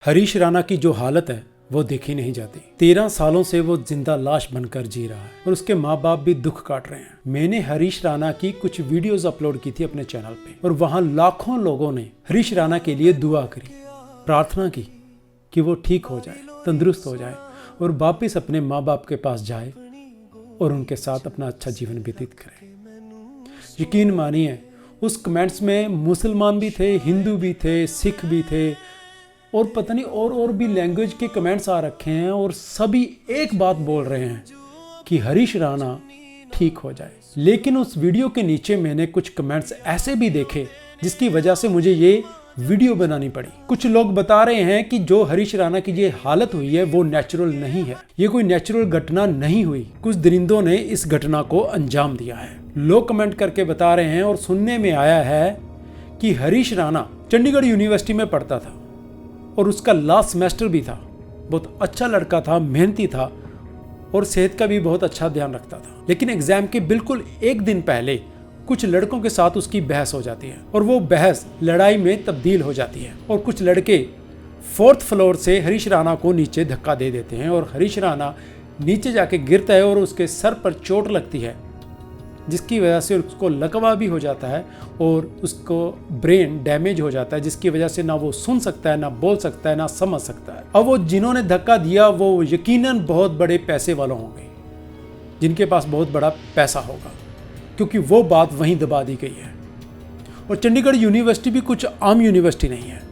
हरीश राणा की जो हालत है वो देखी नहीं जाती। 13 सालों से वो जिंदा लाश बनकर जी रहा है और उसके माँ बाप भी दुख काट रहे हैं। मैंने हरीश राणा की कुछ वीडियोस अपलोड की थी अपने चैनल पे और वहां लाखों लोगों ने हरीश राणा के लिए दुआ करी, प्रार्थना की कि वो ठीक हो जाए, तंदुरुस्त हो जाए और वापिस अपने माँ बाप के पास जाए और उनके साथ अपना अच्छा जीवन व्यतीत करे। यकीन मानिए उस कमेंट्स में मुसलमान भी थे, हिंदू भी थे, सिख भी थे और पता नहीं और भी लैंग्वेज के कमेंट्स आ रखे हैं और सभी एक बात बोल रहे हैं कि हरीश राणा ठीक हो जाए। लेकिन उस वीडियो के नीचे मैंने कुछ कमेंट्स ऐसे भी देखे जिसकी वजह से मुझे ये वीडियो बनानी पड़ी। कुछ लोग बता रहे हैं कि जो हरीश राणा की ये हालत हुई है वो नेचुरल नहीं है, ये कोई नेचुरल घटना नहीं हुई, कुछ दरिंदों ने इस घटना को अंजाम दिया है। लोग कमेंट करके बता रहे हैं और सुनने में आया है कि हरीश राणा चंडीगढ़ यूनिवर्सिटी में पढ़ता था और उसका लास्ट सेमेस्टर भी था। बहुत अच्छा लड़का था, मेहनती था और सेहत का भी बहुत अच्छा ध्यान रखता था। लेकिन एग्जाम के बिल्कुल एक दिन पहले कुछ लड़कों के साथ उसकी बहस हो जाती है और वो बहस लड़ाई में तब्दील हो जाती है और कुछ लड़के 4th फ्लोर से हरीश राणा को नीचे धक्का दे देते हैं और हरीश राणा नीचे जाके गिरता है और उसके सर पर चोट लगती है जिसकी वजह से उसको लकवा भी हो जाता है और उसको ब्रेन डैमेज हो जाता है जिसकी वजह से ना वो सुन सकता है, ना बोल सकता है, ना समझ सकता है। अब वो जिन्होंने धक्का दिया वो यकीनन बहुत बड़े पैसे वाले होंगे, जिनके पास बहुत बड़ा पैसा होगा, क्योंकि वो बात वहीं दबा दी गई है। और चंडीगढ़ यूनिवर्सिटी भी कुछ आम यूनिवर्सिटी नहीं है।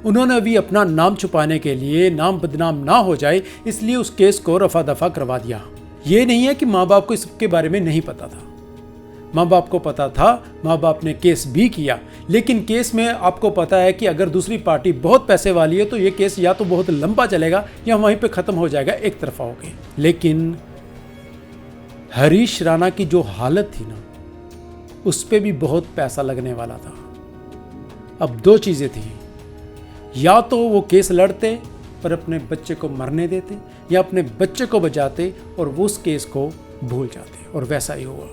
उन्होंने अभी अपना नाम छुपाने के लिए, नाम बदनाम ना हो जाए इसलिए उस केस को रफा दफा करवा दिया। ये नहीं है कि माँ बाप को इसके बारे में नहीं पता था, माँ बाप को पता था, माँ बाप ने केस भी किया। लेकिन केस में आपको पता है कि अगर दूसरी पार्टी बहुत पैसे वाली है तो ये केस या तो बहुत लंबा चलेगा या वहीं पे ख़त्म हो जाएगा, एक तरफा हो गई। लेकिन हरीश राणा की जो हालत थी ना, उस पर भी बहुत पैसा लगने वाला था। अब दो चीज़ें थी, या तो वो केस लड़ते पर अपने बच्चे को मरने देते या अपने बच्चे को बचाते और वो उस केस को भूल जाते, और वैसा ही हुआ।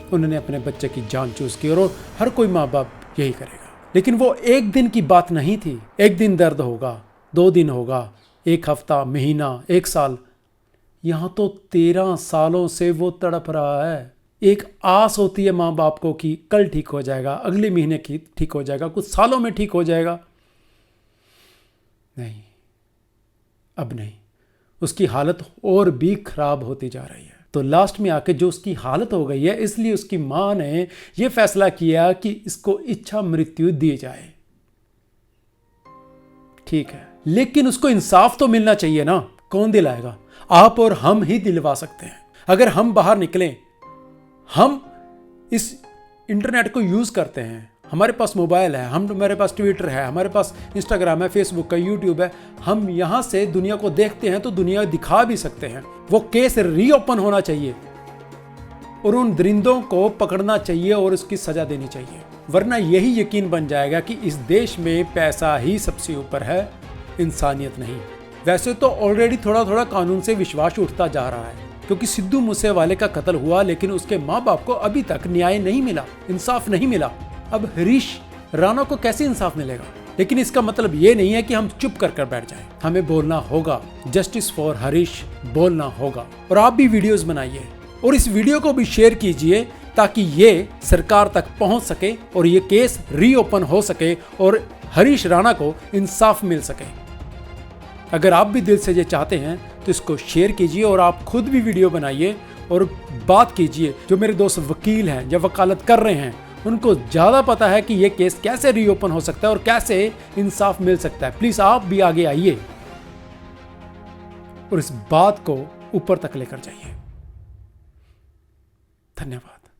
उन्होंने अपने बच्चे की जान चूज की और हर कोई माँ बाप यही करेगा। लेकिन वो एक दिन की बात नहीं थी। एक दिन दर्द होगा, 2 दिन होगा, 1 हफ्ता, महीना, 1 साल, यहाँ तो 13 सालों से वो तड़प रहा है। एक आस होती है माँ बाप को कि कल ठीक हो जाएगा, अगले महीने की ठीक हो जाएगा, कुछ सालों में ठीक हो जाएगा। नहीं, अब नहीं, उसकी हालत और भी खराब होती जा रही है। तो लास्ट में आके जो उसकी हालत हो गई है, इसलिए उसकी माँ ने यह फैसला किया कि इसको इच्छा मृत्यु दी जाए। ठीक है, लेकिन उसको इंसाफ तो मिलना चाहिए ना। कौन दिलाएगा? आप और हम ही दिलवा सकते हैं। अगर हम बाहर निकलें, हम इस इंटरनेट को यूज करते हैं, हमारे पास मोबाइल है, हमारे पास ट्विटर है, हमारे पास इंस्टाग्राम है, फेसबुक है, यूट्यूब है, हम यहाँ से दुनिया को देखते हैं तो दुनिया दिखा भी सकते हैं। वो केस रीओपन होना चाहिए और उन दरिंदों को पकड़ना चाहिए और उसकी सजा देनी चाहिए, वरना यही यकीन बन जाएगा कि इस देश में पैसा ही सबसे ऊपर है, इंसानियत नहीं। वैसे तो ऑलरेडी थोड़ा थोड़ा कानून से विश्वास उठता जा रहा है, क्योंकि सिद्धू मूसेवाले का कत्ल हुआ लेकिन उसके माँ बाप को अभी तक न्याय नहीं मिला, इंसाफ नहीं मिला। अब हरीश राणा को कैसे इंसाफ मिलेगा? लेकिन इसका मतलब ये नहीं है कि हम चुप कर बैठ जाएं। हमें बोलना होगा, जस्टिस फॉर हरीश बोलना होगा। और आप भी वीडियोस बनाइए और इस वीडियो को भी शेयर कीजिए ताकि ये सरकार तक पहुंच सके और ये केस रीओपन हो सके और हरीश राणा को इंसाफ मिल सके। अगर आप भी दिल से ये चाहते हैं तो इसको शेयर कीजिए और आप खुद भी वीडियो बनाइए और बात कीजिए। जो मेरे दोस्त वकील हैं या वकालत कर रहे हैं, उनको ज़्यादा पता है कि ये केस कैसे रीओपन हो सकता है और कैसे इंसाफ मिल सकता है। प्लीज़ आप भी आगे आइए और इस बात को ऊपर तक लेकर जाइए। धन्यवाद।